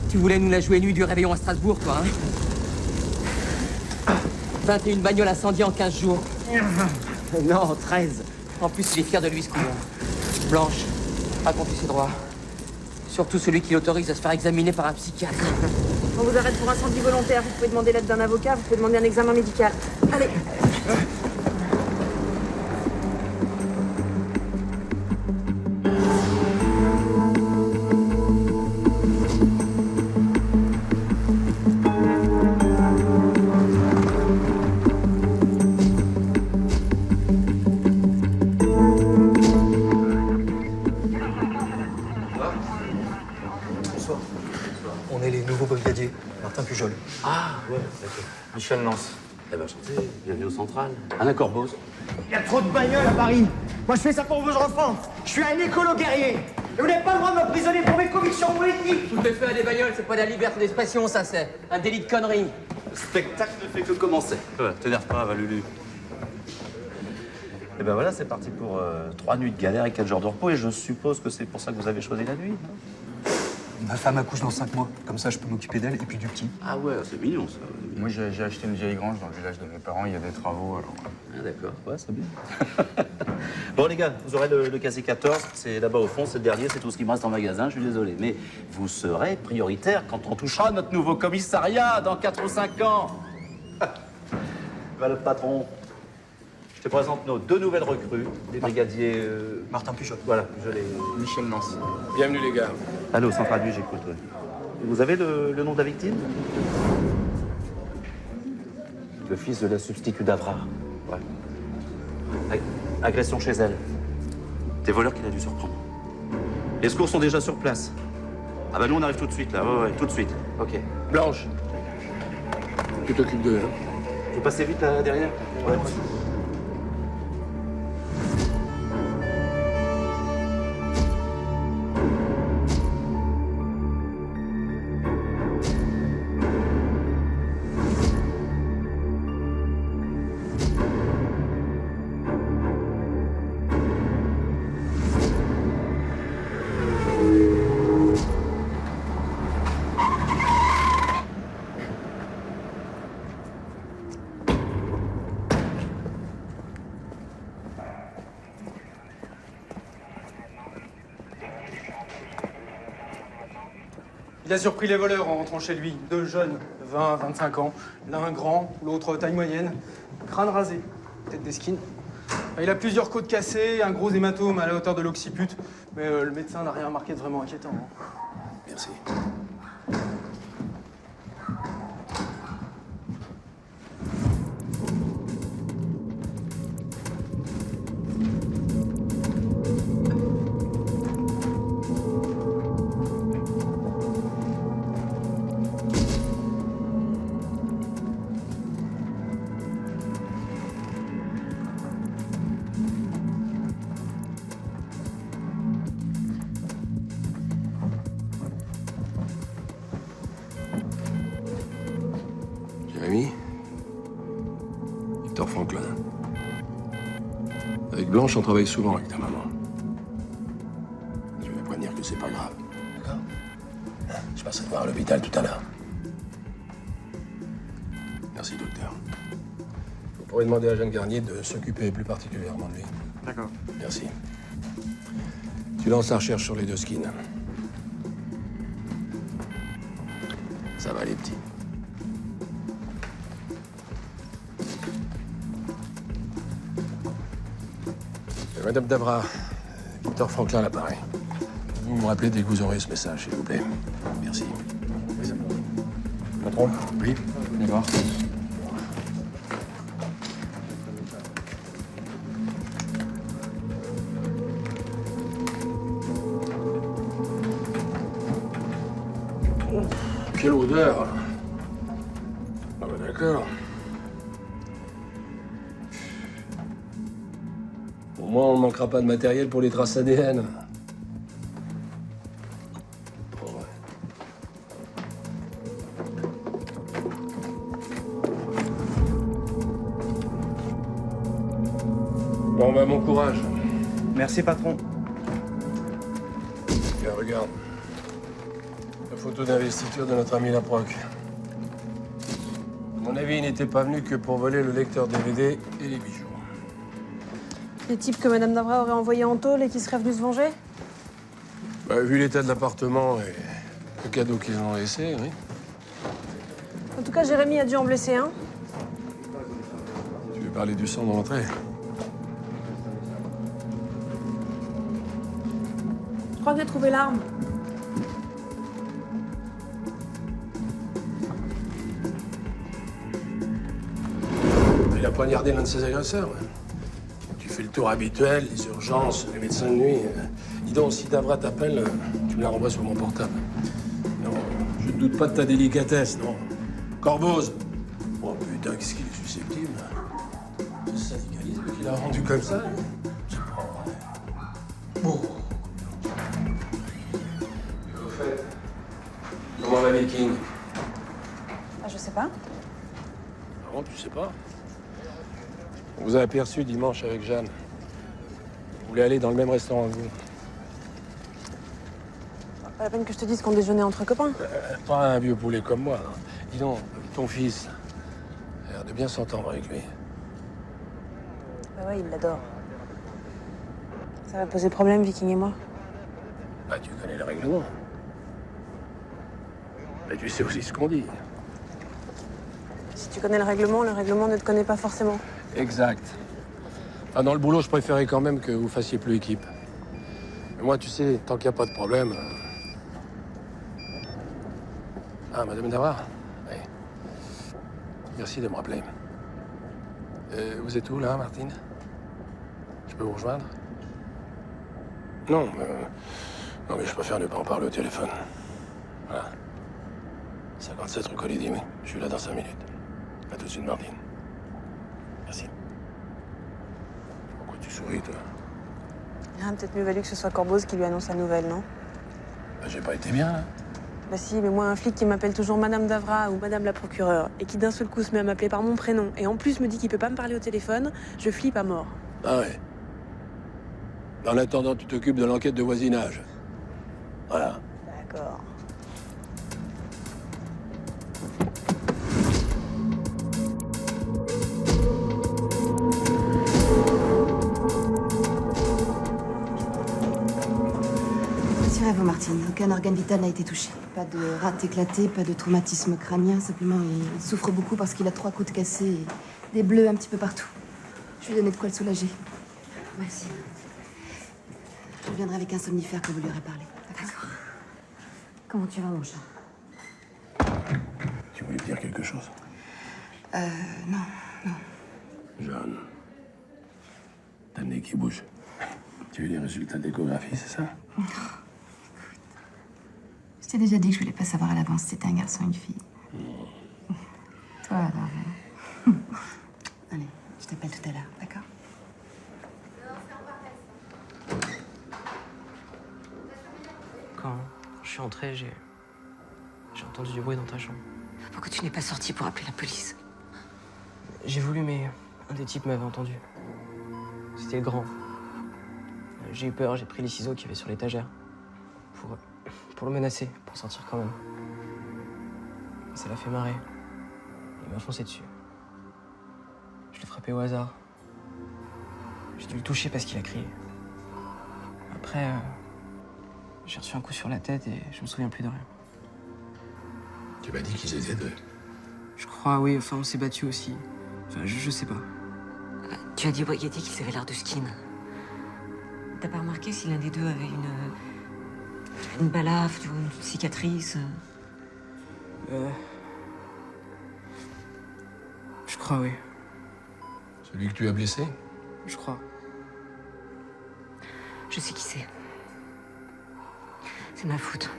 Tu voulais nous la jouer nuit du réveillon à Strasbourg, toi, hein? 21 bagnoles incendiées en 15 jours. Non, 13. En plus, il est fier de lui, ce couillon. Blanche, raconte-lui ses droits. Surtout celui qui l'autorise à se faire examiner par un psychiatre. On vous arrête pour incendie volontaire. Vous pouvez demander l'aide d'un avocat, vous pouvez demander un examen médical. Allez. On est les nouveaux brigadiers. Martin Pujol. Ah, ouais, d'accord. Michel Nance. Eh ben, enchanté. Bienvenue au Central. Anna Corbos. Il y a trop de bagnoles à Paris. Moi, je fais ça pour vos enfants. Je suis un écolo guerrier. Et vous n'avez pas le droit de m'emprisonner pour mes convictions politiques. Tout le feu à des bagnoles, c'est pas de la liberté d'expression, ça, c'est un délit de connerie. Le spectacle ne fait que commencer. Ouais, t'énerve pas, Valulu. Et ben voilà, c'est parti pour 3 nuits de galère et 4 jours de repos. Et je suppose que c'est pour ça que vous avez choisi la nuit, non? Ma femme accouche dans 5 mois. Comme ça, je peux m'occuper d'elle et puis du petit. Ah ouais, c'est mignon, ça. Moi, j'ai acheté une vieille grange dans le village de mes parents. Il y a des travaux, alors... Ah d'accord, ouais, c'est bien. Bon, les gars, vous aurez le casier 14. C'est là-bas au fond, c'est le dernier, c'est tout ce qui me reste en magasin. Je suis désolé. Mais vous serez prioritaire quand on touchera notre nouveau commissariat dans 4 ou 5 ans. Va le patron. Je te présente nos 2 nouvelles recrues, les brigadiers... Martin Pujol. Voilà, Pujol et... Michel Nance. Bienvenue les gars. Allô, Central du, j'écoute. Ouais. Vous avez le nom de la victime? Le fils de la substitut d'Avra. Ouais. Agression chez elle. Des voleurs qu'il a dû surprendre. Les secours sont déjà sur place. Ah bah nous on arrive tout de suite là, ouais, tout de suite. Ok. Blanche, tu t'occupes d'eux, hein? Vous passez vite là derrière? Ouais. Il a surpris les voleurs en rentrant chez lui. 2 jeunes, 20 à 25 ans. L'un grand, l'autre taille moyenne. Crâne rasé, tête d'esquine. Il a plusieurs côtes cassées, un gros hématome à la hauteur de l'occiput. Mais le médecin n'a rien remarqué de vraiment inquiétant. Merci. Jérémy, Victor Franklin. Avec Blanche, on travaille souvent avec ta maman. Je vais prévenir que c'est pas grave. D'accord? Je passerai te voir à l'hôpital tout à l'heure. Merci, docteur. Vous pourrez demander à Jeanne Garnier de s'occuper plus particulièrement de lui. D'accord. Merci. Tu lances la recherche sur les 2 skins. Ça va, les petits. Madame Davra, Victor Franklin, l'appareil. Vous me rappelez dès que vous aurez ce message, s'il vous plaît. Merci. Patron? Oui. Venez voir. Quelle odeur! Ah bah d'accord. Au moins, on ne manquera pas de matériel pour les traces ADN. Bon, ouais. Bon, bah, bon courage. Merci, patron. Tiens, regarde. La photo d'investiture de notre ami Laproc. À mon avis, il n'était pas venu que pour voler le lecteur DVD et les bijoux. Les types que Madame Davra aurait envoyés en tôle et qui seraient venus se venger? Bah, vu l'état de l'appartement et le cadeau qu'ils ont laissé, oui. En tout cas, Jérémy a dû en blesser un. Tu veux parler du sang de l'entrée? Je crois que j'ai trouvé l'arme. Il a poignardé l'un de ses agresseurs. Ouais. Tu fais le tour habituel, les urgences, les médecins de nuit. Dis donc, si Davra t'appelle, tu me la renvoies sur mon portable. Non, je ne doute pas de ta délicatesse, non. Corboz. Oh putain, qu'est-ce qu'il est susceptible. Ce syndicalisme qui l'a rendu comme ça. C'est pas vrai. Bon. Et au fait, comment va Viking? Ah, je sais pas. Non, tu sais pas. On vous a aperçu dimanche avec Jeanne. Vous voulez aller dans le même restaurant que vous. Pas la peine que je te dise qu'on déjeunait entre copains. Pas un vieux poulet comme moi. Hein. Dis donc, ton fils a l'air de bien s'entendre avec lui. Bah ouais, il l'adore. Ça va poser problème, Viking et moi. Bah, tu connais le règlement. Mais tu sais aussi ce qu'on dit. Si tu connais le règlement ne te connaît pas forcément. Exact. Enfin, dans le boulot, je préférais quand même que vous fassiez plus équipe. Mais moi, tu sais, tant qu'il n'y a pas de problème... Ah, Madame Davra? Oui. Merci de me rappeler. Vous êtes où, là, Martine? Je peux vous rejoindre? Non, non, mais je préfère ne pas en parler au téléphone. Voilà. 57 rue Colidi, oui. Je suis là dans 5 minutes. À tout de suite, Martine. Merci. Pourquoi tu souris, toi? Il a peut-être mieux valu que ce soit Corboz qui lui annonce la nouvelle, non? Bah, j'ai pas été bien, là. Bah si, mais moi, un flic qui m'appelle toujours Madame Davra ou Madame la procureure et qui d'un seul coup se met à m'appeler par mon prénom et en plus me dit qu'il peut pas me parler au téléphone, je flippe à mort. Ah ouais. En attendant, tu t'occupes de l'enquête de voisinage. Voilà. D'accord. Martine. Aucun organe vital n'a été touché. Pas de rate éclatée, pas de traumatisme crânien. Simplement, il souffre beaucoup parce qu'il a 3 côtes cassées et des bleus un petit peu partout. Je lui ai donné de quoi le soulager. Merci. Je reviendrai avec un somnifère que vous lui aurez parlé. D'accord. Comment tu vas, mon chat? Tu voulais dire quelque chose? Non. Jeanne. T'as le nez qui bouge. Tu veux les résultats d'échographie, c'est ça? Je t'ai déjà dit que je voulais pas savoir à l'avance si c'était un garçon ou une fille. Toi, alors. Allez, je t'appelle tout à l'heure, d'accord? Quand je suis entré, j'ai entendu du bruit dans ta chambre. Pourquoi tu n'es pas sorti pour appeler la police? J'ai voulu, mais un des types m'avait entendu. C'était le grand. J'ai eu peur, j'ai pris les ciseaux qu'il y avait sur l'étagère. Pour le menacer, pour sortir quand même. Ça l'a fait marrer. Il m'a foncé dessus. Je l'ai frappé au hasard. J'ai dû le toucher parce qu'il a crié. Après, j'ai reçu un coup sur la tête et je me souviens plus de rien. Tu m'as dit qu'ils étaient deux. Je crois, oui, enfin on s'est battu aussi. Enfin, je sais pas. Tu as dit au brigadier qu'ils avaient l'air de skin. T'as pas remarqué si l'un des deux avait une balafre, tu vois, une cicatrice? Je crois, oui. Celui que tu as blessé? Je crois. Je sais qui c'est. C'est ma faute.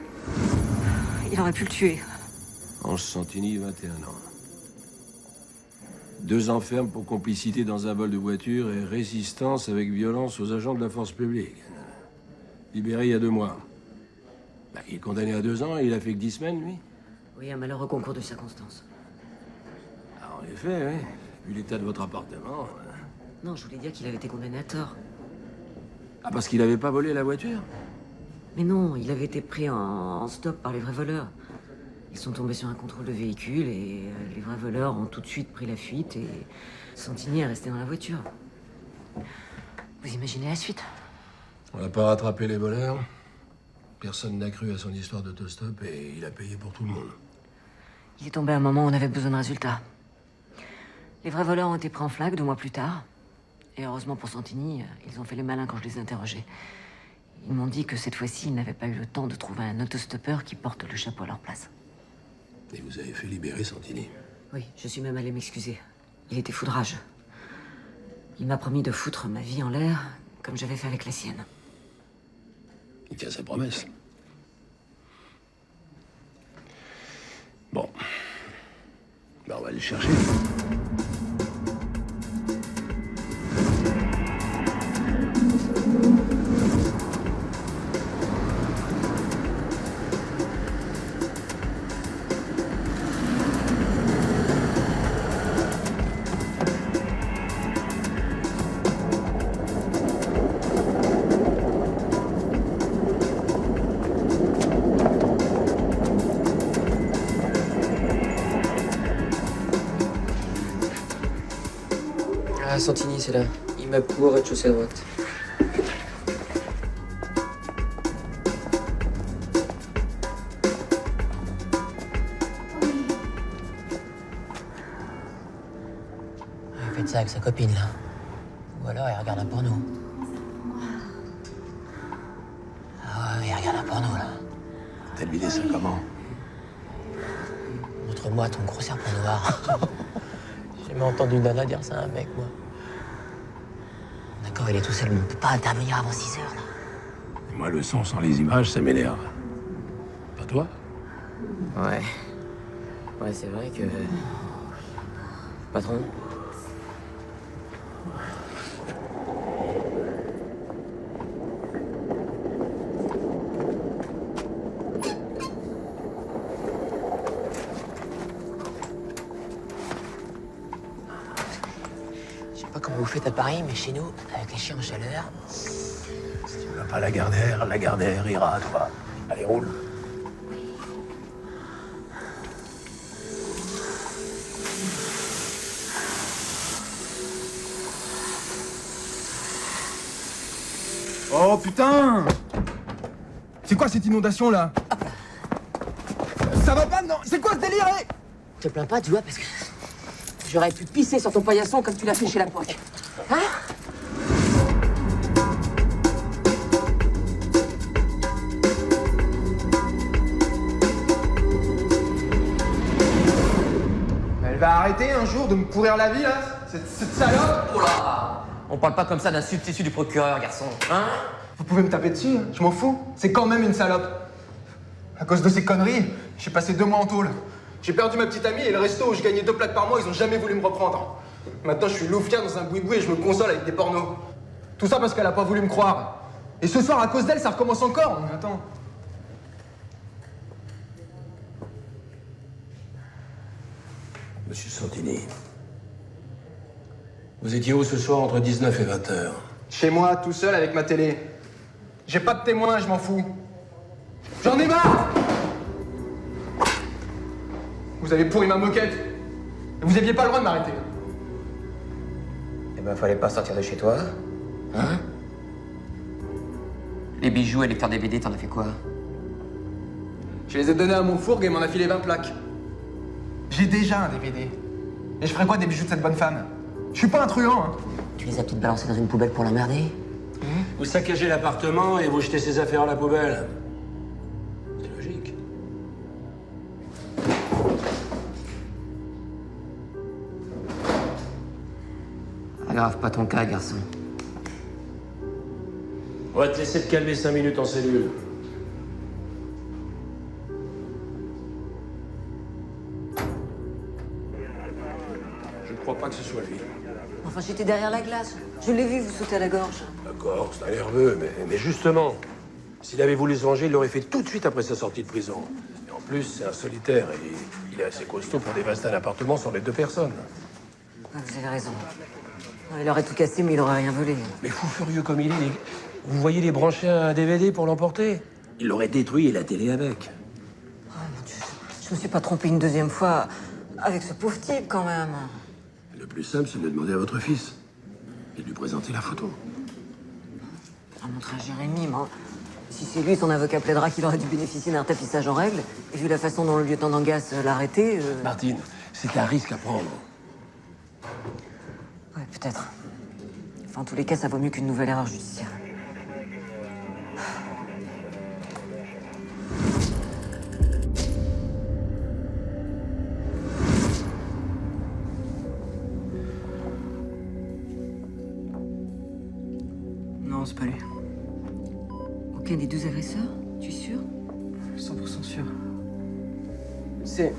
Il aurait pu le tuer. Ange Santini, 21 ans. 2 ans ferme pour complicité dans un vol de voiture et résistance avec violence aux agents de la force publique. Libéré il y a 2 mois. Il est condamné à 2 ans et il a fait que 10 semaines, lui. Oui, un malheureux concours de circonstances. En effet, oui. Vu l'état de votre appartement. Non, je voulais dire qu'il avait été condamné à tort. Ah, parce qu'il avait pas volé la voiture? Mais non, il avait été pris en stop par les vrais voleurs. Ils sont tombés sur un contrôle de véhicule et les vrais voleurs ont tout de suite pris la fuite et Santini est resté dans la voiture. Vous imaginez la suite? On n'a pas rattrapé les voleurs. Personne n'a cru à son histoire d'autostop et il a payé pour tout le monde. Il est tombé à un moment où on avait besoin de résultats. Les vrais voleurs ont été pris en flaque 2 mois plus tard. Et heureusement pour Santini, ils ont fait les malins quand je les ai interrogés. Ils m'ont dit que cette fois-ci, ils n'avaient pas eu le temps de trouver un autostoppeur qui porte le chapeau à leur place. Et vous avez fait libérer Santini? Oui, je suis même allée m'excuser. Il était foudrage. Il m'a promis de foutre ma vie en l'air, comme j'avais fait avec la sienne. Il tient sa promesse. Bon. On va aller le chercher. Ah, Santini, c'est là. Il m'a couru au rez-de-chaussée à droite. Il fait ça avec sa copine, là. Ou alors, il regarde un porno. Ah ouais, il regarde un porno, là. T'as deviné ça comment? Montre-moi ton gros serpent noir. J'ai jamais entendu une nana dire ça à un mec, moi. D'accord, il est tout seul, mais on peut pas intervenir avant 6 heures, là. Moi, le son sans les images, ça m'énerve. Pas toi? Ouais. Ouais, c'est vrai que... Patron? Je sais pas comment vous faites à Paris, mais chez nous, avec les chiens en chaleur... Si tu vas pas à la Gardère ira à toi. Allez, roule. Oh putain! C'est quoi cette inondation là? Ça va pas, non? C'est quoi ce délire? Te plains pas, tu vois, parce que j'aurais pu pisser sur ton paillasson comme tu l'as fait chez la poque. Hein? Elle va arrêter un jour de me pourrir la vie là? Cette salope? Oh là! On parle pas comme ça d'un substitut du procureur, garçon. Hein? Vous pouvez me taper dessus, je m'en fous. C'est quand même une salope. À cause de ces conneries, j'ai passé 2 mois en tôle. J'ai perdu ma petite amie et le resto où je gagnais 2 plaques par mois, ils ont jamais voulu me reprendre. Maintenant, je suis loufia dans un boui-boui et je me console avec des pornos. Tout ça parce qu'elle a pas voulu me croire. Et ce soir, à cause d'elle, ça recommence encore. Mais attends. Monsieur Santini, vous étiez où ce soir entre 19 et 20 heures? Chez moi, tout seul avec ma télé. J'ai pas de témoin, je m'en fous. J'en ai marre! Vous avez pourri ma moquette. Et vous aviez pas le droit de m'arrêter. Eh ben, fallait pas sortir de chez toi. Hein? Les bijoux et les lecteurs DVD, t'en as fait quoi? Je les ai donnés à mon fourgue et m'en a filé 20 plaques. J'ai déjà un DVD. Et je ferais quoi des bijoux de cette bonne femme? Je suis pas un truand, hein. Tu les as peut-être balancés dans une poubelle pour l'emmerder? Vous saccagez l'appartement et vous jetez ses affaires à la poubelle. C'est logique. Aggrave pas ton cas, garçon. On va te laisser te calmer 5 minutes en cellule. Je ne crois pas que ce soit lui. Enfin, j'étais derrière la glace. Je l'ai vu vous sauter à la gorge. D'accord, c'est un nerveux, mais justement, s'il avait voulu se venger, il l'aurait fait tout de suite après sa sortie de prison. Et en plus, c'est un solitaire et il est assez costaud pour dévaster un appartement sur les 2 personnes. Ouais, vous avez raison. Ouais, il aurait tout cassé, mais il aurait rien volé. Mais fou furieux comme il est, vous voyez les brancher un DVD pour l'emporter? Il l'aurait détruit et la télé avec. Oh, mon Dieu, je me suis pas trompée une 2e fois avec ce pauvre type, quand même. Le plus simple, c'est de demander à votre fils et de lui présenter la photo. À montrer à Jérémy, moi. Si c'est lui, son avocat plaidera qu'il aurait dû bénéficier d'un tapissage en règle. Et vu la façon dont le lieutenant d'Angas l'a arrêté... Martine, c'est un risque à prendre. Ouais, peut-être. Enfin, en tous les cas, ça vaut mieux qu'une nouvelle erreur judiciaire. Non, c'est pas lui. Aucun des 2 agresseurs? Tu es sûr? 100% sûr. C'est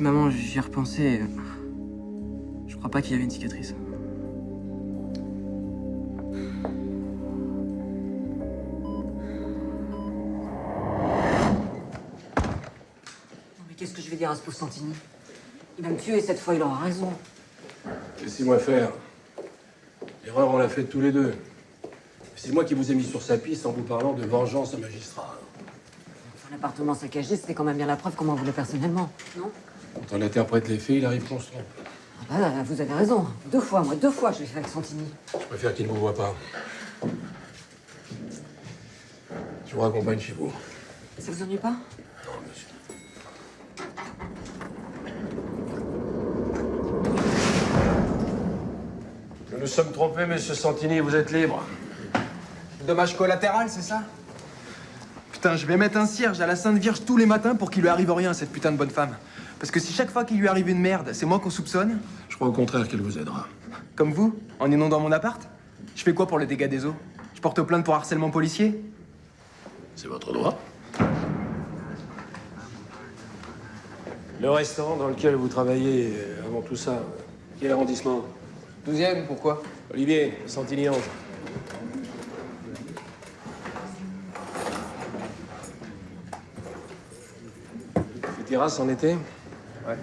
maman, j'y ai repensé. Je crois pas qu'il y avait une cicatrice. Non, mais qu'est-ce que je vais dire à ce pauvre Santini? Il va me tuer cette fois, il aura raison. Laissez-moi faire. L'erreur, on l'a faite tous les 2. C'est moi qui vous ai mis sur sa piste en vous parlant de vengeance au magistrat. Enfin, l'appartement saccagé, c'était quand même bien la preuve qu'on m'en voulait personnellement, non? Quand on interprète les faits, il arrive qu'on se trompe. Ah bah, vous avez raison. 2 fois, moi, 2 fois, je l'ai fait avec Santini. Je préfère qu'il ne vous voie pas. Je vous raccompagne chez vous. Ça vous ennuie pas? Non, monsieur. Nous nous sommes trompés, monsieur Santini, vous êtes libre. Dommage collatéral, c'est ça? Putain, je vais mettre un cierge à la Sainte Vierge tous les matins pour qu'il lui arrive rien à cette putain de bonne femme. Parce que si chaque fois qu'il lui arrive une merde, c'est moi qu'on soupçonne... Je crois au contraire qu'elle vous aidera. Comme vous, en inondant mon appart? Je fais quoi pour le dégât des eaux? Je porte plainte pour harcèlement policier? C'est votre droit. Le restaurant dans lequel vous travaillez avant tout ça, quel arrondissement? 12e, pourquoi? Olivier, Santini-Ange. Les terrasses en été? Ouais.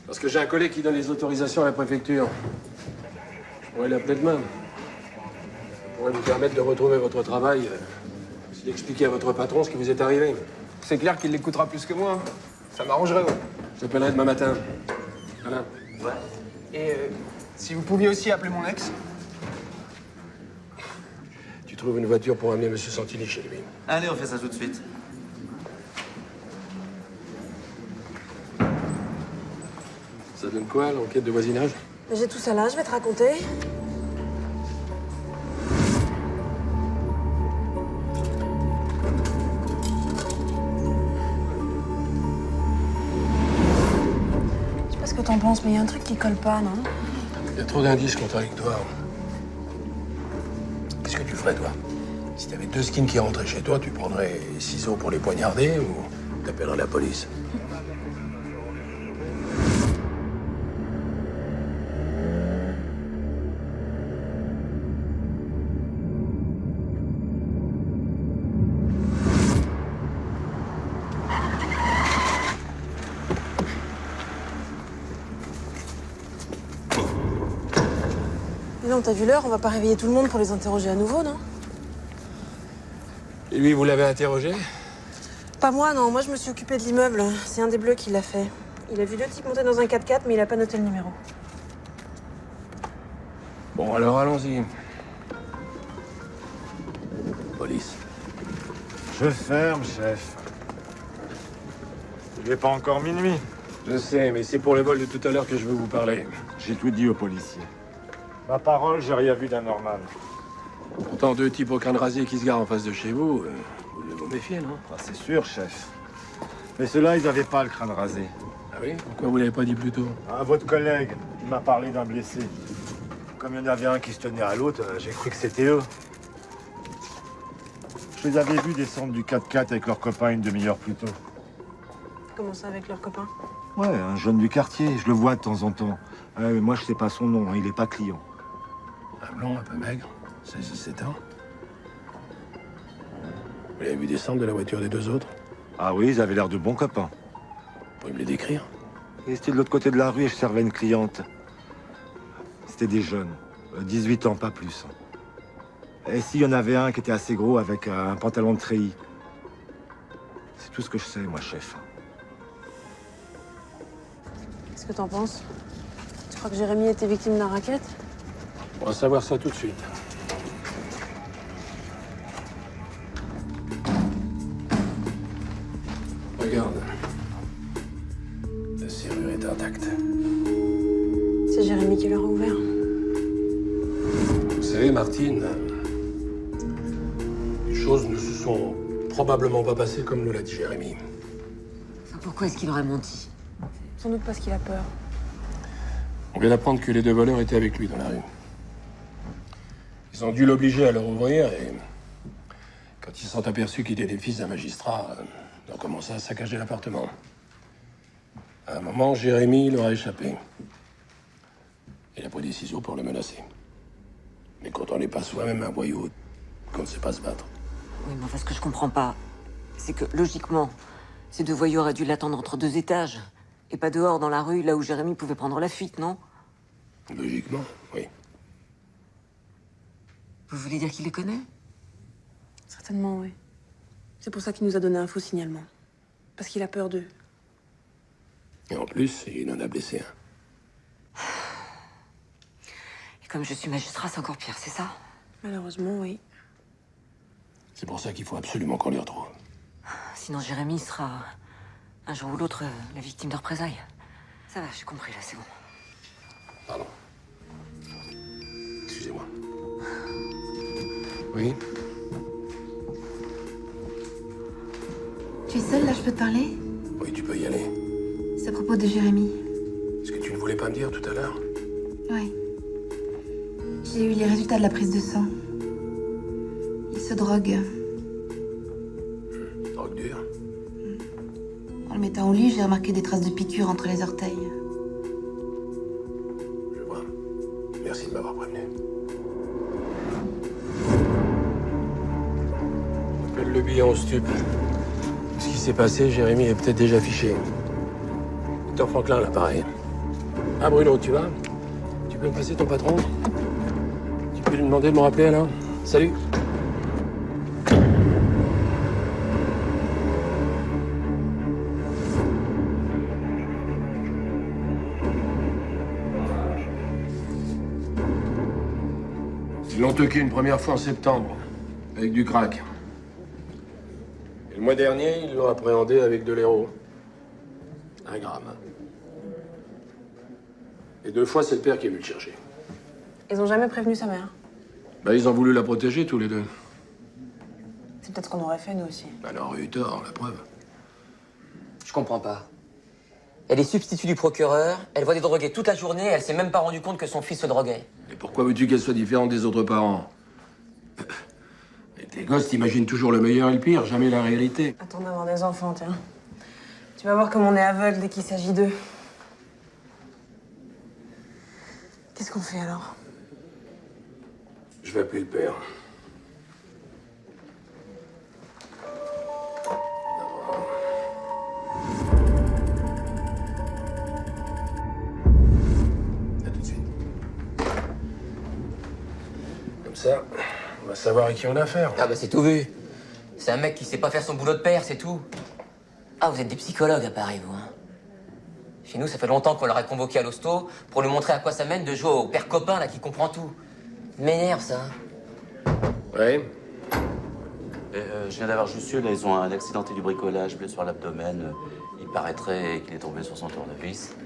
Parce que j'ai un collègue qui donne les autorisations à la préfecture. Je pourrais l'appeler demain. Ça pourrait vous permettre de retrouver votre travail, d'expliquer à votre patron ce qui vous est arrivé. C'est clair qu'il l'écoutera plus que moi. Hein. Ça m'arrangerait, ouais. Je t'appellerai demain matin. Voilà. Ouais. Et si vous pouviez aussi appeler mon ex? Tu trouves une voiture pour amener M. Santini chez lui. Allez, on fait ça tout de suite. Ça donne quoi, l'enquête de voisinage? J'ai tout ça là, je vais te raconter. Je sais pas ce que t'en penses, mais il y a un truc qui colle pas, non? Il y a trop d'indices contradictoires. Qu'est-ce que tu ferais, toi? Si t'avais 2 skins qui rentraient chez toi, tu prendrais les ciseaux pour les poignarder ou t'appellerais la police? Mais non, t'as vu l'heure, on va pas réveiller tout le monde pour les interroger à nouveau, non? Et lui, vous l'avez interrogé? Pas moi, non. Moi, je me suis occupée de l'immeuble. C'est un des bleus qui l'a fait. Il a vu 2 types monter dans un 4x4, mais il a pas noté le numéro. Bon, alors allons-y. Police. Je ferme, chef. Il n'est pas encore minuit. Je sais, mais c'est pour le vol de tout à l'heure que je veux vous parler. J'ai tout dit aux policiers. Ma parole, j'ai rien vu d'anormal. Pourtant, 2 types au crâne rasé qui se garent en face de chez vous, vous devez vous méfier, non? Ah, c'est sûr, chef. Mais ceux-là, ils n'avaient pas le crâne rasé. Ah oui? Pourquoi vous l'avez pas dit plus tôt? Ah, votre collègue, il m'a parlé d'un blessé. Comme il y en avait un qui se tenait à l'autre, j'ai cru que c'était eux. Je les avais vus descendre du 4x4 avec leurs copains une demi-heure plus tôt. Comment ça, avec leurs copains? Ouais, un jeune du quartier, je le vois de temps en temps. Mais moi, je sais pas son nom, hein, il est pas client. Un blond, un peu maigre, 16-17 ans. Vous l'avez vu descendre de la voiture des 2 autres? Ah oui, ils avaient l'air de bons copains. Vous pouvez me les décrire? Ils étaient de l'autre côté de la rue et je servais une cliente. C'était des jeunes, 18 ans, pas plus. Et s'il y en avait un qui était assez gros avec un pantalon de treillis. C'est tout ce que je sais, moi, chef. Qu'est-ce que t'en penses? Tu crois que Jérémy était victime d'un racket? On va savoir ça tout de suite. Regarde. La serrure est intacte. C'est Jérémy qui leur a ouvert. Vous savez, Martine, les choses ne se sont probablement pas passées comme nous l'a dit Jérémy. Pourquoi est-ce qu'il aurait menti? Sans doute parce qu'il a peur. On vient d'apprendre que les 2 voleurs étaient avec lui dans la rue. Ils ont dû l'obliger à leur ouvrir et quand ils se sont aperçus qu'il était fils d'un magistrat, ils ont commencé à saccager l'appartement. À un moment, Jérémy leur a échappé. Il a pris des ciseaux pour le menacer. Mais quand on n'est pas soi-même un voyou, qu'on ne sait pas se battre. Oui, mais enfin, ce que je comprends pas, c'est que, logiquement, ces 2 voyous auraient dû l'attendre entre 2 étages, et pas dehors dans la rue, là où Jérémy pouvait prendre la fuite, non? Logiquement, oui. Vous voulez dire qu'il les connaît? Certainement, oui. C'est pour ça qu'il nous a donné un faux signalement. Parce qu'il a peur d'eux. Et en plus, il en a blessé un. Et comme je suis magistrat, c'est encore pire, c'est ça? Malheureusement, oui. C'est pour ça qu'il faut absolument qu'on les retrouve. Sinon, Jérémy sera, un jour ou l'autre, la victime de représailles. Ça va, j'ai compris, là, c'est bon. Pardon. Excusez-moi. Oui? Tu es seule là, je peux te parler? Oui, tu peux y aller. C'est à propos de Jérémy. Ce que tu ne voulais pas me dire tout à l'heure? Oui. J'ai eu les résultats de la prise de sang. Il se drogue. Drogue dure? En le mettant au lit, j'ai remarqué des traces de piqûres entre les orteils. Je vois. Merci de m'avoir prévenu. Appelle le bilan au stup. Ce qui s'est passé, Jérémy est peut-être déjà fiché. Victor Franklin, là, pareil. Ah, Bruno, tu vas? Tu peux me passer ton patron? Tu peux lui demander de me rappeler, alors? Salut. Ils l'ont toqué une première fois en septembre. Avec du crack. Et le mois dernier, ils l'ont appréhendé avec de l'héros. 1 gramme. Et 2 fois, c'est le père qui est venu le chercher. Ils ont jamais prévenu sa mère. Bah, ils ont voulu la protéger, tous les deux. C'est peut-être ce qu'on aurait fait, nous aussi. Bah, elle aurait eu tort, la preuve. Je comprends pas. Elle est substitut du procureur, elle voit des drogués toute la journée, elle s'est même pas rendue compte que son fils se droguait. Et pourquoi veux-tu qu'elle soit différente des autres parents? Et tes gosses t'imaginent toujours le meilleur et le pire, jamais la réalité. Attends d'avoir des enfants, tiens. Tu vas voir comme on est aveugle dès qu'il s'agit d'eux. Qu'est-ce qu'on fait alors? Je vais appeler le père. À tout de suite. Comme ça, on va savoir à qui on a affaire. Ah bah c'est tout vu. C'est un mec qui sait pas faire son boulot de père, c'est tout. Ah, vous êtes des psychologues à Paris, vous, hein. Chez nous, ça fait longtemps qu'on l'aurait convoqué à l'hosto pour lui montrer à quoi ça mène de jouer au père copain, là, qui comprend tout. M'énerve, ça. Ouais. Je viens d'avoir juste eu, là, ils ont un accidenté du bricolage, blessure sur l'abdomen. Il paraîtrait qu'il est tombé sur son tournevis.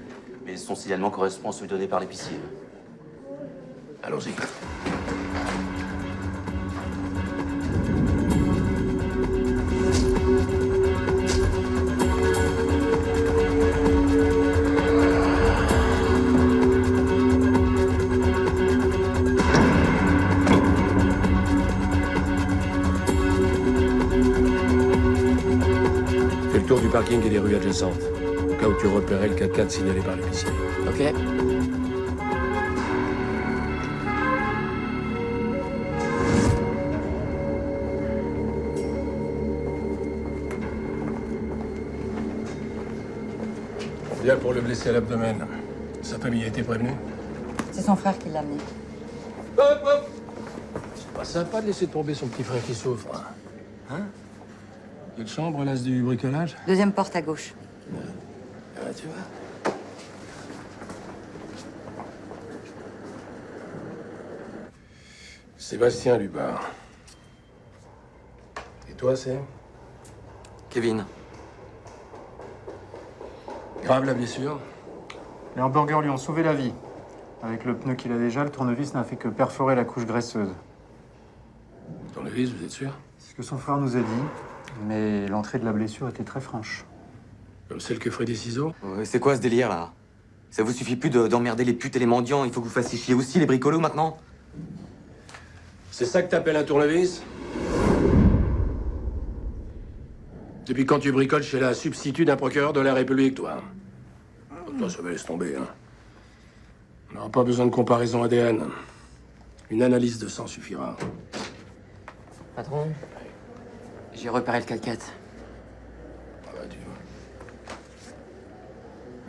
Mais son signalement correspond à celui donné par l'épicier. Allons-y. Fais le tour du parking et des rues adjacentes, au cas où tu repérais le 4x4 signalé par l'épicier. Ok. Bien pour le blessé à l'abdomen. Sa famille a été prévenue? C'est son frère qui l'a amené. Hop, hop. C'est pas sympa de laisser tomber son petit frère qui souffre. Hein? Quelle chambre, l'as du bricolage? Deuxième porte à gauche. Ah, tu vois. Sébastien Lubard. Et toi, c'est? Kevin. Grave la blessure? Les hamburgers lui ont sauvé la vie. Avec le pneu qu'il a déjà, le tournevis n'a fait que perforer la couche graisseuse. Tournevis, vous êtes sûr? C'est ce que son frère nous a dit, mais l'entrée de la blessure était très franche. Comme celle que ferait des ciseaux? C'est quoi ce délire, là? Ça vous suffit plus d'emmerder les putes et les mendiants, il faut que vous fassiez chier aussi les bricolos, maintenant? C'est ça que t'appelles un tournevis? Depuis quand tu bricoles chez la substitut d'un procureur de la République, toi? Toi, ça va laisse tomber, hein. On n'aura pas besoin de comparaison ADN. Une analyse de sang suffira. Patron, j'ai repéré le 4x4.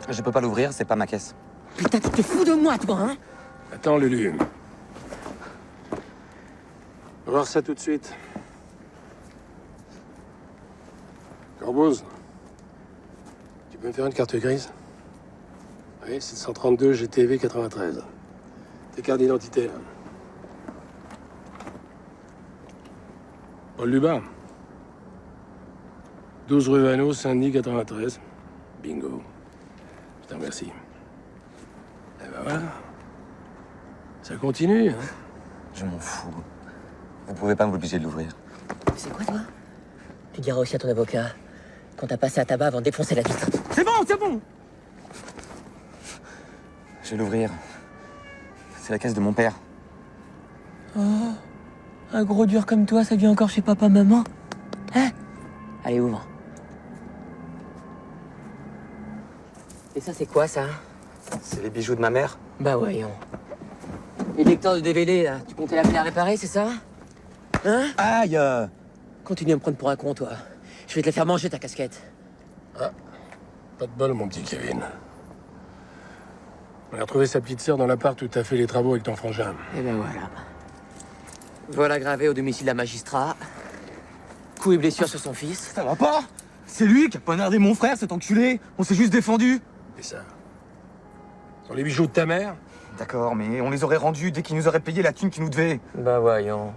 Je peux pas l'ouvrir, c'est pas ma caisse. Putain, tu te fous de moi, toi, hein? Attends, Lulu. On va voir ça tout de suite. Corboz, tu peux me faire une carte grise? Oui, 732 GTV 93. Tes cartes d'identité, là. Paul Lubin. 12 rue Vanneau, Saint-Denis 93. Bingo. Je te remercie. Et ben voilà. Ça continue, hein? Je m'en fous. Vous pouvez pas m'obliger de l'ouvrir. C'est quoi, toi? Tu diras aussi à ton avocat quand t'as passé à tabac avant de défoncer la vitre. C'est bon, c'est bon! Je vais l'ouvrir. C'est la caisse de mon père. Oh, un gros dur comme toi, ça vient encore chez papa-maman? Hein? Allez, ouvre. Et ça, c'est quoi, ça? C'est les bijoux de ma mère. Bah voyons. Les lecteurs de DVD, là, tu comptais l'appeler à réparer, c'est ça? Hein? Aïe! Continue à me prendre pour un con, toi. Je vais te la faire manger, ta casquette. Ah, pas de bol, mon petit Kevin. On a retrouvé sa petite sœur dans l'appart où t'as fait les travaux avec ton frangin. Et ben voilà. Voilà gravé au domicile de la magistrat. Coups et blessures sur son fils. Ça va pas? C'est lui qui a poignardé mon frère, cet enculé. On s'est juste défendu. Et ça? Sont les bijoux de ta mère? D'accord, mais on les aurait rendus dès qu'il nous aurait payé la thune qu'il nous devait. Bah voyons.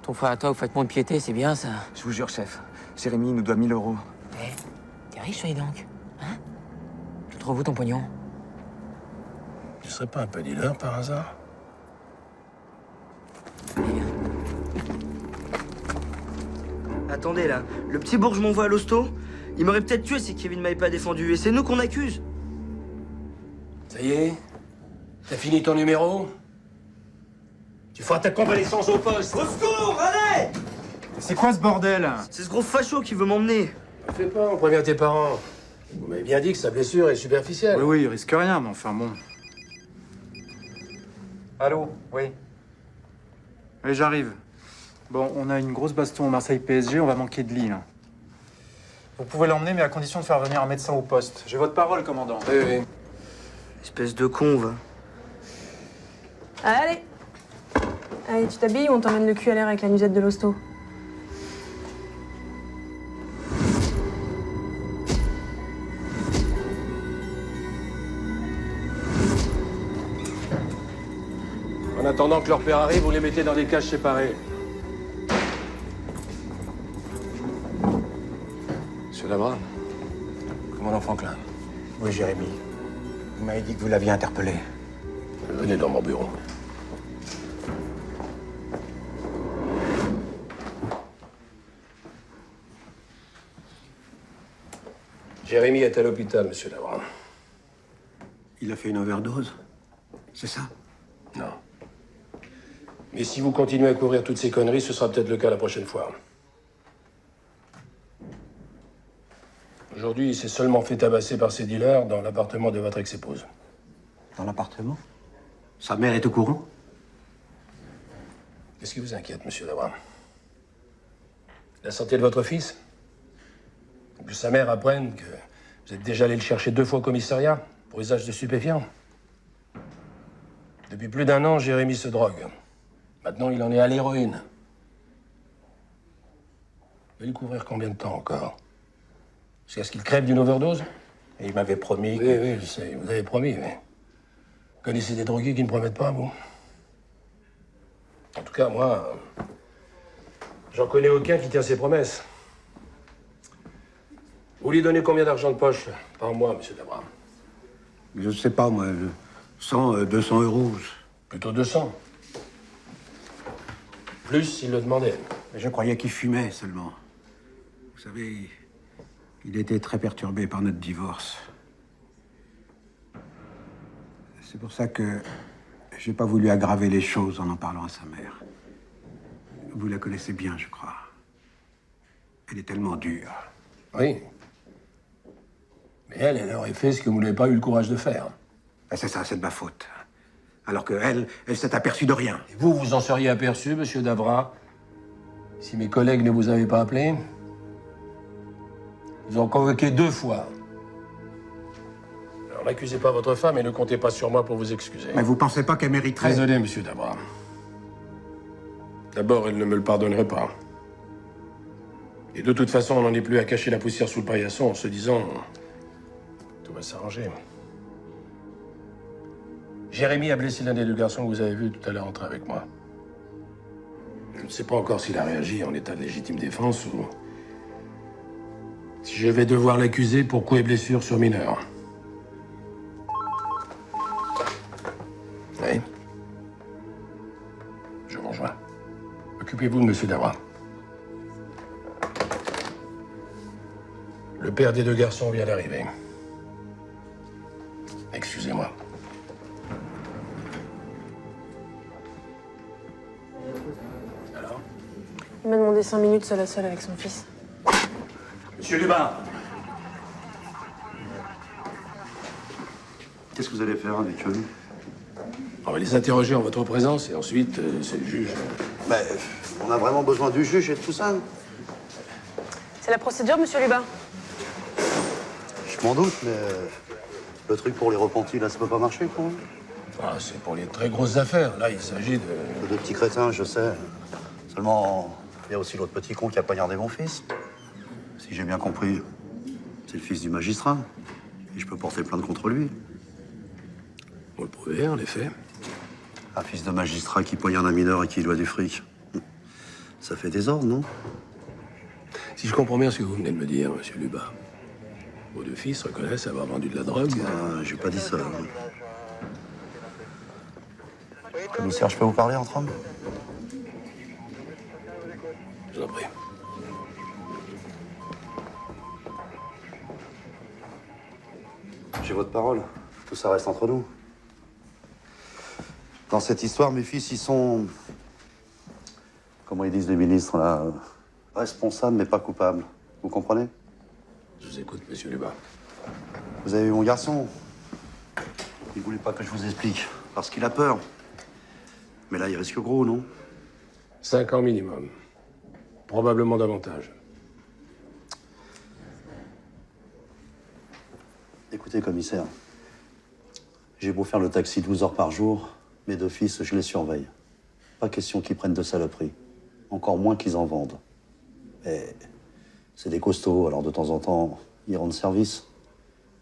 Ton frère à toi, vous faites moins de piété, c'est bien ça. Je vous jure, chef. Jérémy nous doit 1000 €. Eh, t'es riche, toi, dis donc. Hein? Tu trouves où ton pognon? Tu serais pas un peu dealer par hasard? Attendez là, le petit bourge m'envoie à l'hosto. Il m'aurait peut-être tué si Kevin m'avait pas défendu. Et c'est nous qu'on accuse. Ça y est? T'as fini ton numéro? Tu feras ta convalescence au poste. Au secours, allez! C'est quoi ce bordel? C'est ce gros facho qui veut m'emmener. Ne fais pas, on prévient tes parents. Vous m'avez bien dit que sa blessure est superficielle. Oui, il risque rien, mais enfin bon. Allô? Oui. Oui, j'arrive. Bon, on a une grosse baston au Marseille-PSG, on va manquer de lit, là. Vous pouvez l'emmener, mais à condition de faire venir un médecin au poste. J'ai votre parole, commandant. Oui, oui. Espèce de con, va. Allez. Allez, tu t'habilles ou on t'emmène le cul à l'air avec la nuisette de l'hosto? En attendant que leur père arrive, vous les mettez dans des cages séparées. Monsieur Labra, commandant Franklin. Oui, Jérémy. Vous m'avez dit que vous l'aviez interpellé. Venez dans mon bureau. Jérémy est à l'hôpital, monsieur Labra. Il a fait une overdose? C'est ça? Non. Mais si vous continuez à couvrir toutes ces conneries, ce sera peut-être le cas la prochaine fois. Aujourd'hui, il s'est seulement fait tabasser par ses dealers dans l'appartement de votre ex-épouse. Dans l'appartement? Sa mère est au courant? Qu'est-ce qui vous inquiète, monsieur Labra? La santé de votre fils? Que sa mère apprenne que vous êtes déjà allé le chercher 2 fois au commissariat pour usage de stupéfiants? Depuis plus d'1 an, Jérémy se drogue. Maintenant, il en est à l'héroïne. Vous allez le couvrir combien de temps encore? Jusqu'à ce qu'il crève d'une overdose? Et il m'avait promis Oui, oui, je sais, vous avez promis, mais... Vous connaissez des drogués qui ne promettent pas, vous? En tout cas, moi... J'en connais aucun qui tient ses promesses. Vous lui donnez combien d'argent de poche par mois, monsieur Labra? Je sais pas, moi, 100, 200 €. Plutôt 200. Plus s'il le demandait. Je croyais qu'il fumait seulement. Vous savez, il était très perturbé par notre divorce. C'est pour ça que j'ai pas voulu aggraver les choses en parlant à sa mère. Vous la connaissez bien, je crois. Elle est tellement dure. Oui. Mais elle aurait fait ce que vous n'avez pas eu le courage de faire. Ben c'est ça, c'est de ma faute. Alors que elle s'est aperçue de rien. Et vous, vous en seriez aperçu, monsieur Davra, si mes collègues ne vous avaient pas appelé? Ils ont convoqué 2 fois. Alors n'accusez pas votre femme et ne comptez pas sur moi pour vous excuser. Mais vous pensez pas qu'elle mériterait... Désolé, monsieur Davra. D'abord, elle ne me le pardonnerait pas. Et de toute façon, on n'en est plus à cacher la poussière sous le paillasson en se disant... Tout va s'arranger. Jérémy a blessé l'un des 2 garçons que vous avez vus tout à l'heure entrer avec moi. Je ne sais pas encore s'il a réagi en état de légitime défense ou... si je vais devoir l'accuser pour coups et blessures sur mineur. Oui. Je vous rejoins. Occupez-vous de monsieur Davra. Le père des 2 garçons vient d'arriver. Excusez-moi. Alors? Il m'a demandé 5 minutes seul à seul avec son fils. Monsieur Lubin. Qu'est-ce que vous allez faire avec eux? On va les interroger en votre présence et ensuite, c'est le juge. Mais on a vraiment besoin du juge et de tout ça? C'est la procédure, monsieur Lubin? Je m'en doute, mais le truc pour les repentis, là, ça peut pas marcher, quoi. Ah, c'est pour les très grosses affaires. Là, il s'agit de... De petits crétins, je sais. Seulement, il y a aussi l'autre petit con qui a poignardé mon fils. Si j'ai bien compris, c'est le fils du magistrat. Et je peux porter plainte contre lui. Vous le prouvez, en effet. Un fils de magistrat qui poignarde un mineur et qui doit du fric. Ça fait désordre, non? Si je comprends bien ce que vous venez de me dire, monsieur Lubin, vos deux fils reconnaissent avoir vendu de la drogue. Ah, j'ai pas dit ça. Non. Commissaire, je peux vous parler entre hommes? Je vous en prie. J'ai votre parole. Tout ça reste entre nous. Dans cette histoire, mes fils, ils sont... Comment ils disent les ministres, là? Responsables, mais pas coupables. Vous comprenez? Je vous écoute, monsieur Lubin. Vous avez vu mon garçon? Il voulait pas que je vous explique, parce qu'il a peur. Mais là, il risque gros, non? 5 ans minimum. Probablement davantage. Écoutez, commissaire, j'ai beau faire le taxi 12 heures par jour, mes deux fils, je les surveille. Pas question qu'ils prennent de saloperies. Encore moins qu'ils en vendent. Mais c'est des costauds, alors de temps en temps, ils rendent service.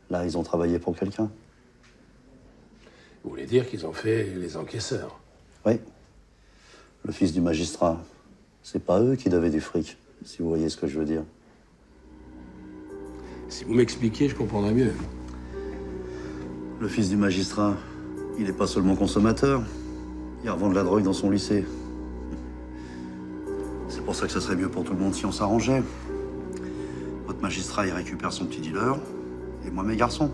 Là, ils ont travaillé pour quelqu'un. Vous voulez dire qu'ils ont fait les encaisseurs? Oui. Le fils du magistrat. C'est pas eux qui devaient du fric, si vous voyez ce que je veux dire. Si vous m'expliquiez, je comprendrais mieux. Le fils du magistrat, il n'est pas seulement consommateur. Il revend de la drogue dans son lycée. C'est pour ça que ça serait mieux pour tout le monde si on s'arrangeait. Votre magistrat, il récupère son petit dealer, et moi mes garçons.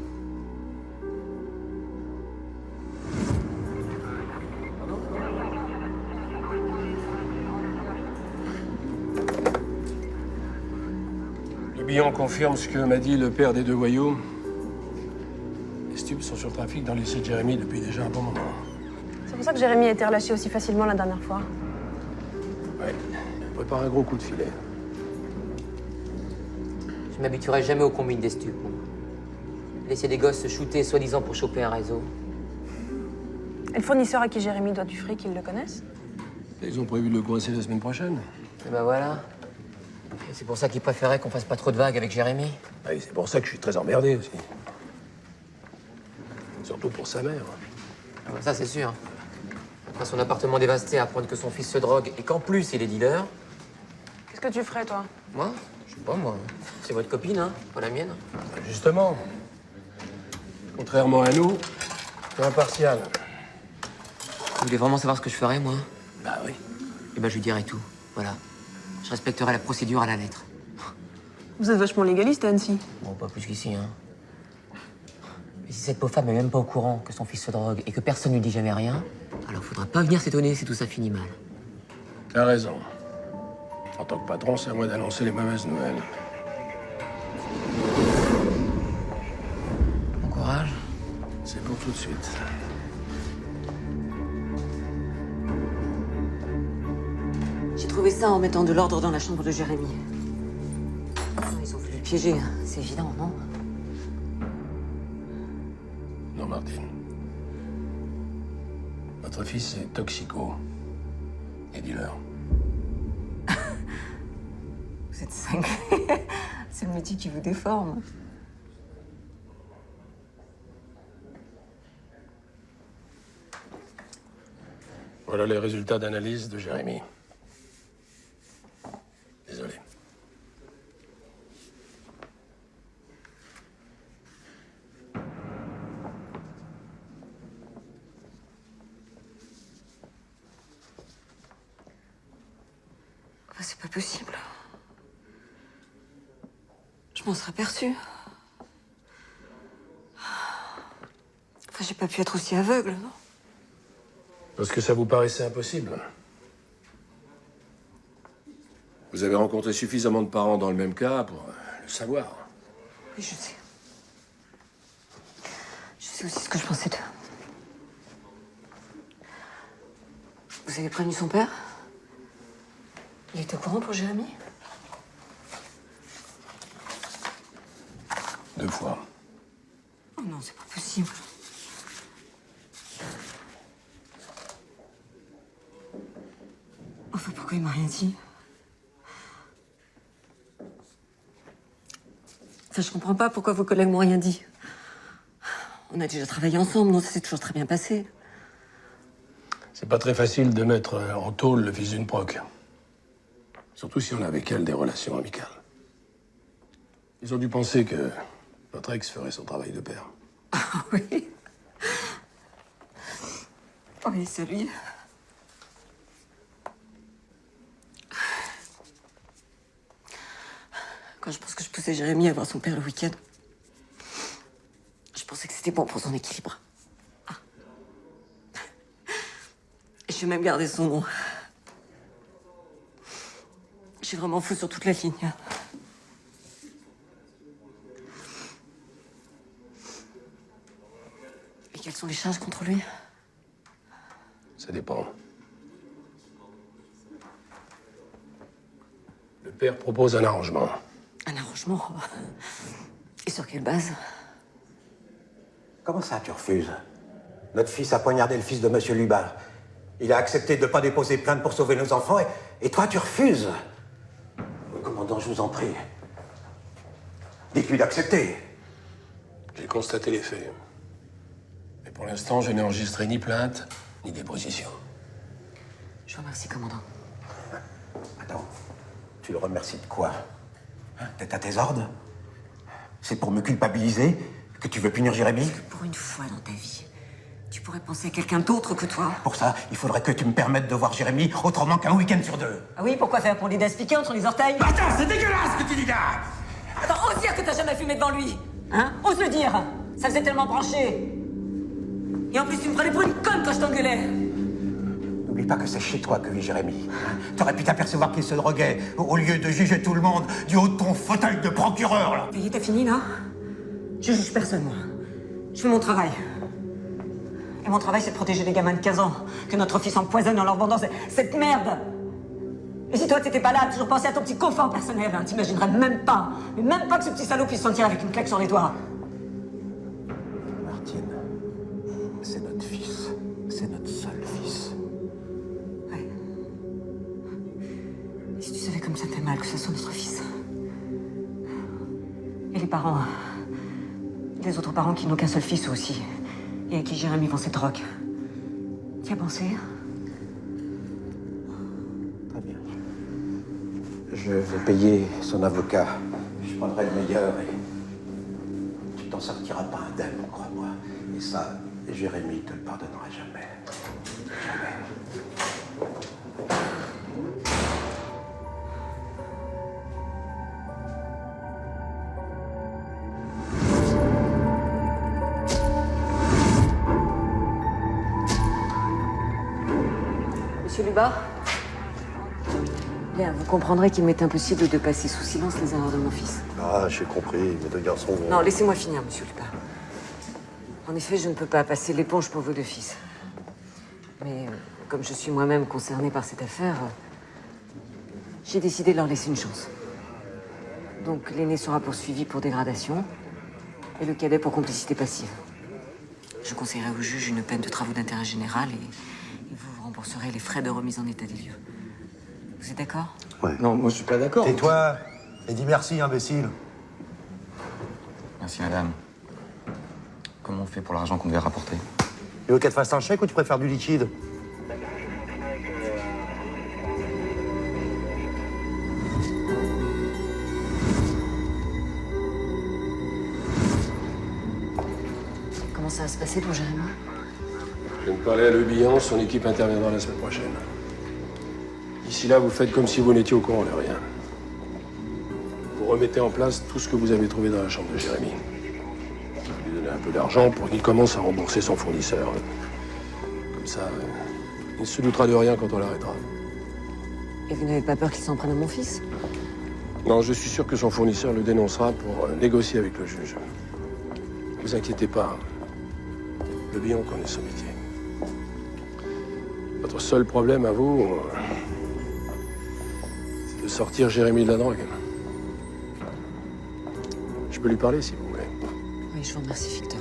Le bilan confirme ce que m'a dit le père des deux voyous. Les stupes sont sur le trafic dans le lycée de Jérémy depuis déjà un bon moment. C'est pour ça que Jérémy a été relâché aussi facilement la dernière fois. Ouais, prépare un gros coup de filet. Je m'habituerai jamais aux combines des stupes. moi. Laisser des gosses se shooter soi-disant pour choper un réseau. Et le fournisseur à qui Jérémy doit du fric, ils le connaissent? Ils ont prévu de le coincer la semaine prochaine. Et ben voilà. Et c'est pour ça qu'ils préféraient qu'on fasse pas trop de vagues avec Jérémy. Ah, et c'est pour ça que je suis très emmerdé aussi. Surtout pour sa mère. Ah ben ça, c'est sûr. Après son appartement dévasté à apprendre que son fils se drogue et qu'en plus, il est dealer. Qu'est-ce que tu ferais, toi? Moi? Je sais pas, moi. C'est votre copine, hein, pas la mienne. Justement, contrairement à nous, t'es impartial. Vous voulez vraiment savoir ce que je ferais, moi? Bah oui. Eh ben, je lui dirai tout. Voilà. Je respecterai la procédure à la lettre. Vous êtes vachement légaliste à Annecy. Bon, pas plus qu'ici, hein. Mais si cette pauvre femme est même pas au courant que son fils se drogue et que personne ne lui dit jamais rien, alors faudra pas venir s'étonner si tout ça finit mal. T'as raison. En tant que patron, c'est à moi d'annoncer les mauvaises nouvelles. Bon courage. C'est pour tout de suite. J'ai trouvé ça en mettant de l'ordre dans la chambre de Jérémy. Ils ont voulu le piéger, hein. C'est évident, non? Non, Martine. Votre fils est toxico. Et dealer. Vous êtes cinglé. C'est le métier qui vous déforme. Voilà les résultats d'analyse de Jérémy. Désolé. Enfin, c'est pas possible. Je m'en serais aperçue. Enfin, j'ai pas pu être aussi aveugle, non? Parce que ça vous paraissait impossible. Vous avez rencontré suffisamment de parents dans le même cas pour le savoir. Oui, je sais. Je sais aussi ce que je pensais d'eux. Vous avez prévenu son père? Il est au courant pour Jérémy? 2 fois. Oh non, c'est pas possible. Enfin, pourquoi il m'a rien dit? Enfin, je comprends pas pourquoi vos collègues m'ont rien dit. On a déjà travaillé ensemble, non? Ça s'est toujours très bien passé. C'est pas très facile de mettre en tôle le fils d'une proc. Surtout si on a avec elle des relations amicales. Ils ont dû penser que votre ex ferait son travail de père. Ah oui. Oui, c'est lui. Quand je pense que je poussais Jérémy à voir son père le week-end, je pensais que c'était bon pour son équilibre. Ah. Et je vais même garder son nom. Je suis vraiment fou sur toute la ligne. Et quelles sont les charges contre lui? Ça dépend. Le père propose un arrangement. Un arrangement? Et sur quelle base? Comment ça, tu refuses? Notre fils a poignardé le fils de Monsieur Lubin. Il a accepté de ne pas déposer plainte pour sauver nos enfants, et toi, tu refuses? Commandant, je vous en prie. Dites-lui d'accepter. J'ai constaté les faits. Mais pour l'instant, je n'ai enregistré ni plainte, ni déposition. Je vous remercie, commandant. Attends, tu le remercies de quoi? D'être à tes ordres? C'est pour me culpabiliser que tu veux punir Jérémy? Pour une fois dans ta vie, tu pourrais penser à quelqu'un d'autre que toi. Pour ça, il faudrait que tu me permettes de voir Jérémy autrement qu'un week-end sur 2. Ah oui, pourquoi faire pour les dents piquées entre les orteils? Attends, c'est dégueulasse ce que tu dis là! Attends, ose dire que t'as jamais fumé devant lui. Hein? Ose le dire. Ça faisait tellement branché. Et en plus, tu me prenais pour une conne quand je t'engueulais. N'oublie pas que c'est chez toi que vit Jérémy. T'aurais pu t'apercevoir qu'il se droguait au lieu de juger tout le monde du haut de ton fauteuil de procureur, là. Ça y est, t'as fini, là? Je juge personne, moi. Je fais mon travail. Et mon travail, c'est de protéger les gamins de 15 ans que notre fils empoisonne en leur vendant cette merde. Et si toi, t'étais pas là, à toujours penser à ton petit confort personnel, hein, t'imaginerais même pas, mais même pas que ce petit salaud puisse s'en tirer avec une claque sur les doigts. Martine, c'est notre fils. C'est notre seul fils. Ouais. Et si tu savais comme ça me fait mal que ce soit notre fils. Et les parents... Les autres parents qui n'ont qu'un seul fils aussi. Et à qui Jérémy vend ses drogues. Tu y as pensé? Très bien. Je vais payer son avocat. Je prendrai le meilleur et... Tu t'en sortiras pas indemne, crois-moi. Et ça, Jérémy te le pardonnera jamais. Jamais. Monsieur Lubin, bien, vous comprendrez qu'il m'est impossible de passer sous silence les erreurs de mon fils. Ah, j'ai compris, mes deux garçons vont... Non, laissez-moi finir, monsieur Lubin. En effet, je ne peux pas passer l'éponge pour vos deux fils. Mais comme je suis moi-même concernée par cette affaire, j'ai décidé de leur laisser une chance. Donc l'aîné sera poursuivi pour dégradation et le cadet pour complicité passive. Je conseillerai au juge une peine de travaux d'intérêt général et vous rembourserez les frais de remise en état des lieux. Vous êtes d'accord? Ouais. Non, moi je suis pas d'accord. Tais-toi et dis merci, imbécile. Merci, madame. Comment on fait pour l'argent qu'on devait rapporter? Tu veux qu'elle te fasse un chèque ou tu préfères du liquide? Comment ça va se passer pour Jérémy? Je viens de parler à Le Bihan, son équipe interviendra la semaine prochaine. D'ici là, vous faites comme si vous n'étiez au courant de rien. Vous remettez en place tout ce que vous avez trouvé dans la chambre de Jérémy. Vous lui donnez un peu d'argent pour qu'il commence à rembourser son fournisseur. Comme ça, il ne se doutera de rien quand on l'arrêtera. Et vous n'avez pas peur qu'il s'en prenne à mon fils? Non, je suis sûr que son fournisseur le dénoncera pour négocier avec le juge. Ne vous inquiétez pas. Le Bihan connaît son métier. Votre seul problème à vous, c'est de sortir Jérémy de la drogue. Je peux lui parler si vous voulez. Oui, je vous remercie, Victor.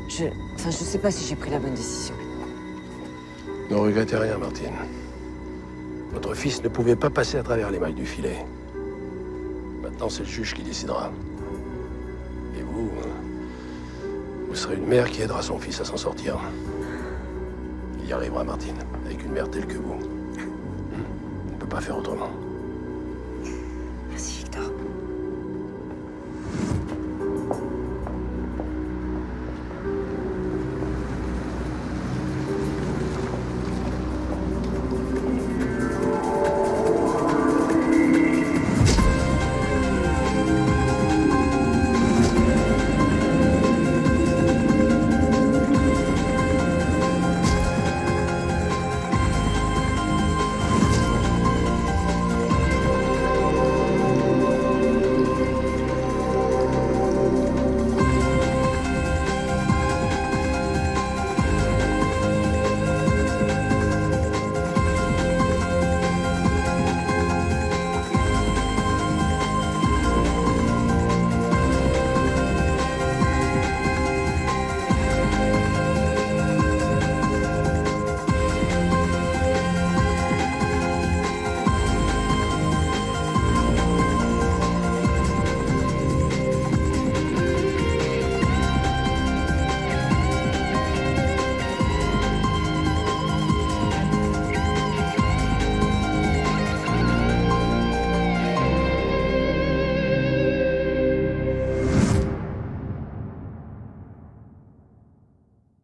Je sais pas si j'ai pris la bonne décision. Ne regrettez rien, Martine. Votre fils ne pouvait pas passer à travers les mailles du filet. Maintenant, c'est le juge qui décidera. Et vous, vous serez une mère qui aidera son fils à s'en sortir. Il y arrivera, Martine, avec une mère telle que vous. On ne peut pas faire autrement.